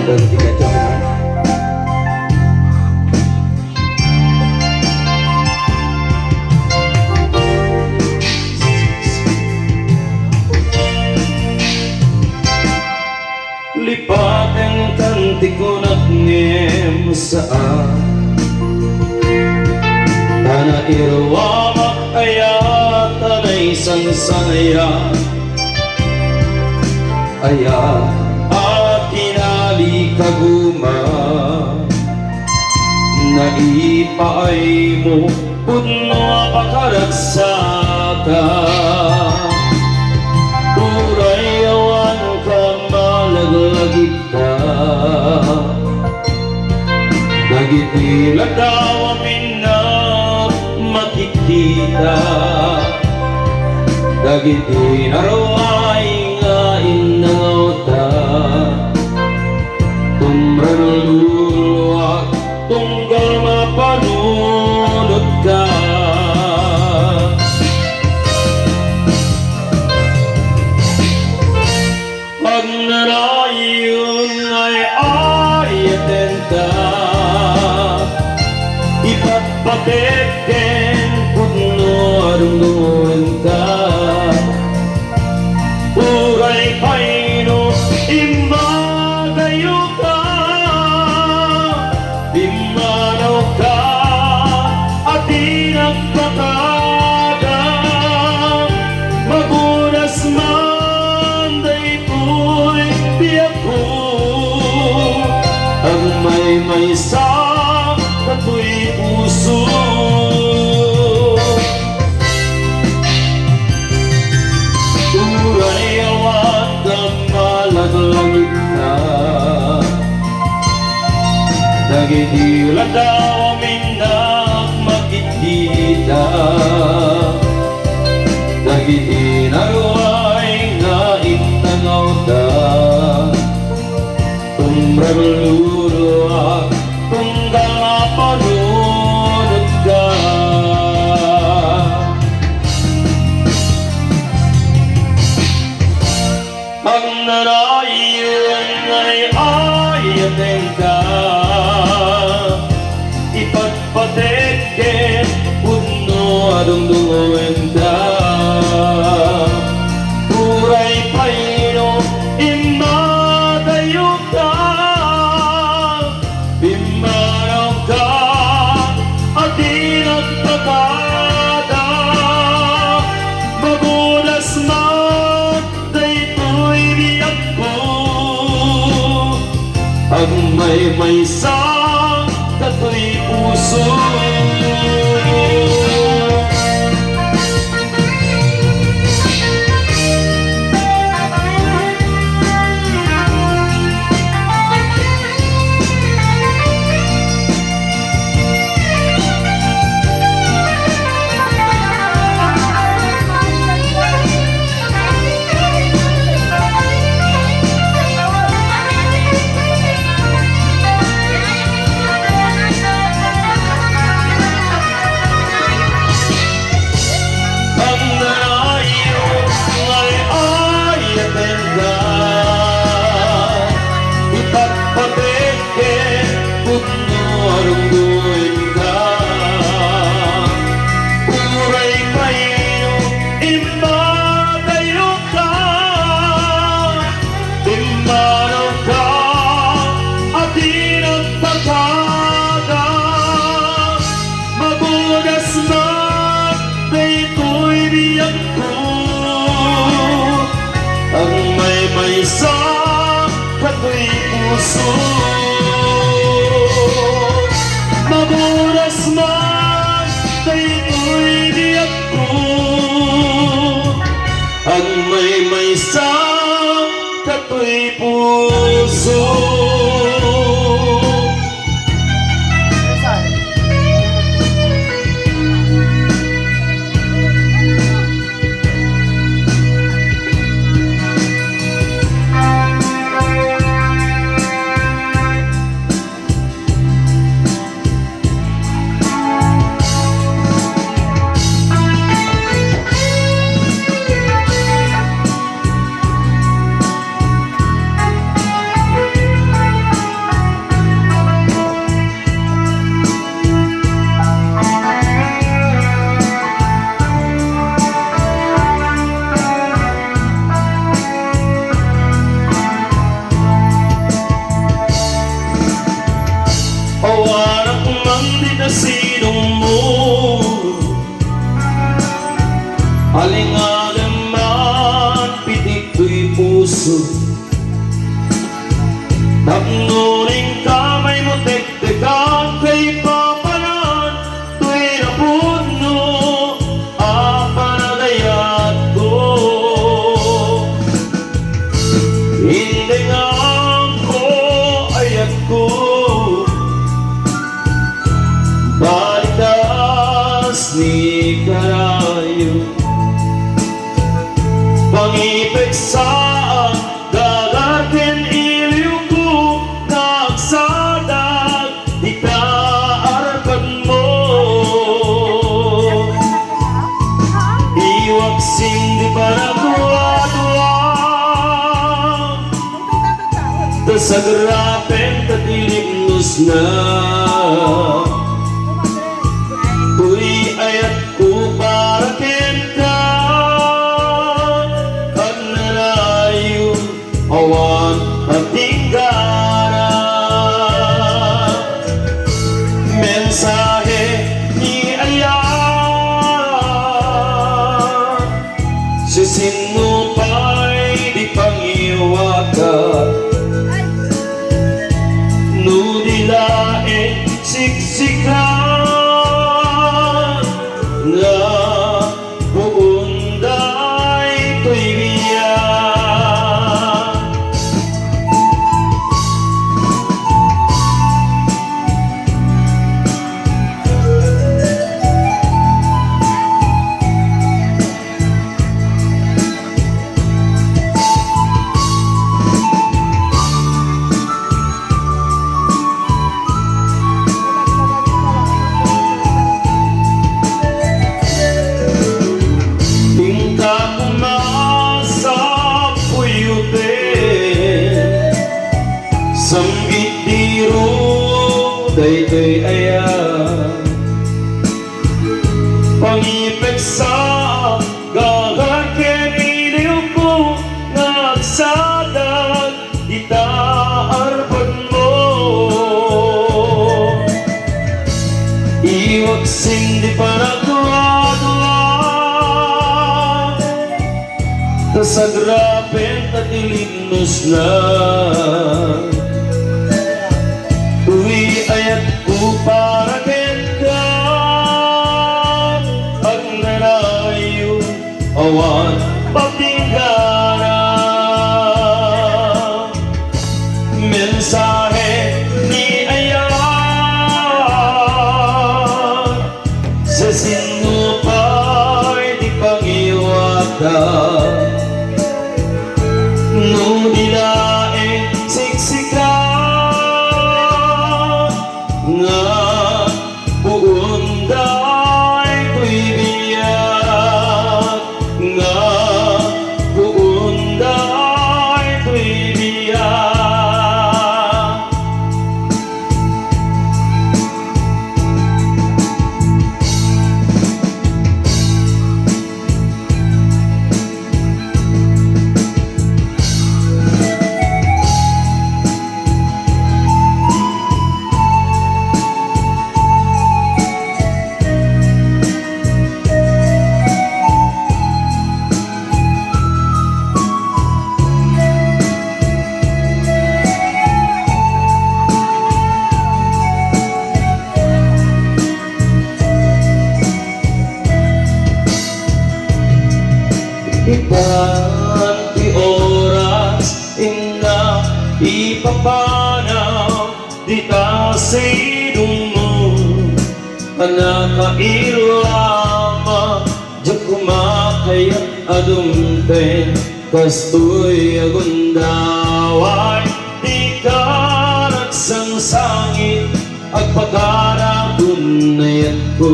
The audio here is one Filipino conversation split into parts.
Lipaten tantikon at ngem saan Tana irwama ayat tanay sangsangaya Ayat at tinali kaguma Naipaay mo puno apakaragsaka Urayawan ka malaglagit ka Nagitila daw amin na makikita Dagiti naraway nga inangauta Tumranululuwag tunggal mapanunod ka Pag narayon ay ayaten ka Ipagpateken puno arungan ka Uray paino imagayo ka Imanaw ka at di nagpakaga Magunas man daytoy biyak ko Ang may sa kato'y puso Urayawan kang malaglangit na Nagitila daw amin na makikita Dagiti naruay nga itangaw da Tumraluluak tunggal mapanunod ka Ang narayon ay ayaten ka Ipagpateken puno adungdungan ka Uray paino imadayo ka Bimaraw ka at di nagpakada Magulas man daytoy biyak ko Ang may sa kato'y puso May sa kato'y puso Magulas man daytoy biyak ko Ang may sa kato'y puso na sinong mo. Alinga naman, pitik ko'y puso. Tapnuring kamay mo, tek-tekan kay papanan. Tuw'y napuno, apanagayat ko. Hindi nga ko, ayat ko. Balikas ni karayo. Pangipig sa gagatin iliw ko, nagsadag di ka arakan mo. Iwaksing di para tuwa-tuwa, tasagrapen tatilimnos na. Tuy ayat ko para kita, awan at tinggara. Mensahe ni Ayar, sisinupay di pangiwakat. Nudilae siksikan na buunday ko'y biyak. Sambit diro day aya, pangipig sa gagakin iliw ko, nagsadag ita arpan mo. Iwaksing di para tuwa-tuwa, tasagrapen tatilimnos na. Tuy ayat ko para kita, ang nalayo awan patinggara. Mensahe ni Ayar, sa sinupay di pangiwakat. Nudilae siksikan nga buunday ko'y biyak. Nga buunday ko'y biyak. Iban ti oras inna ipapanaw di ta sa idong mo. Anakailama di kumakayat adumpen, kastoy agundaway di ka nagsangsangit agpagkaragunayat ko.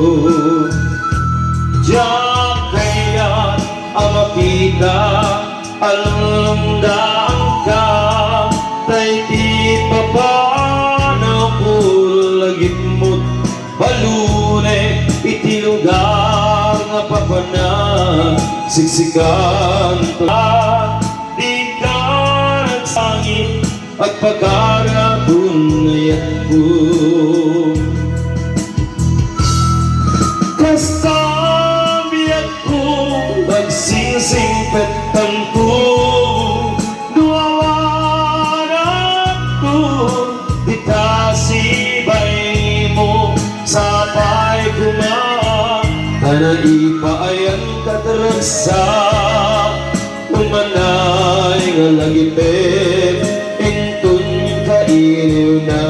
Diyak kaya't ang makita, alamdaan ka, tay di papanaw ko lagit mo't balune, itilugar nga papana, siksikan pa, di ka nagsangit, at pagkarabunayat ko. lagipin intun kailiw na.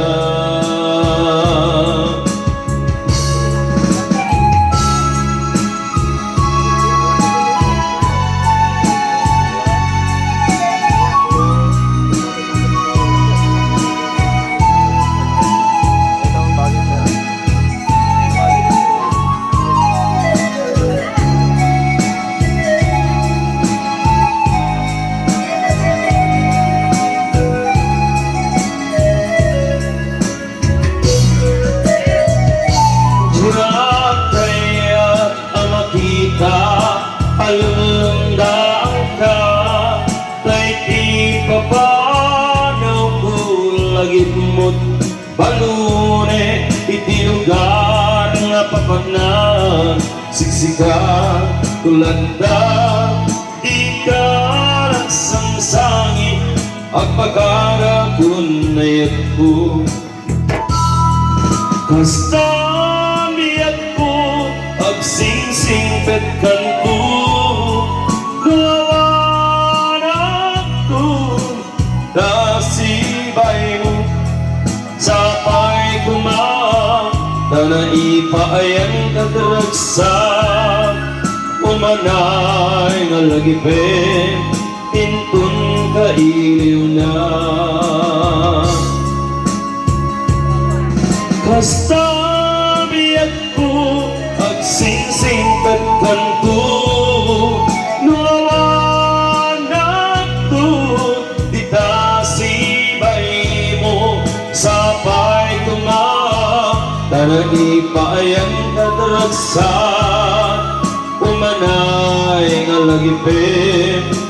Alundang ka, kay di papanaw ko lagit mo't balune, iti lugar nga papanan, siksikan, tulanda, ikarat sang sangit, at pagkarakun na yagpo. Kasta miyag ko, ag sing-sing pet kanto, dasibay mo sapay kumang tanaipayan kadragsak umanay nga lagipin intun kailiw na. Kasta biyag ko ag sing-sing pet kanto tanaipayan kadragsak umanay nga lagipin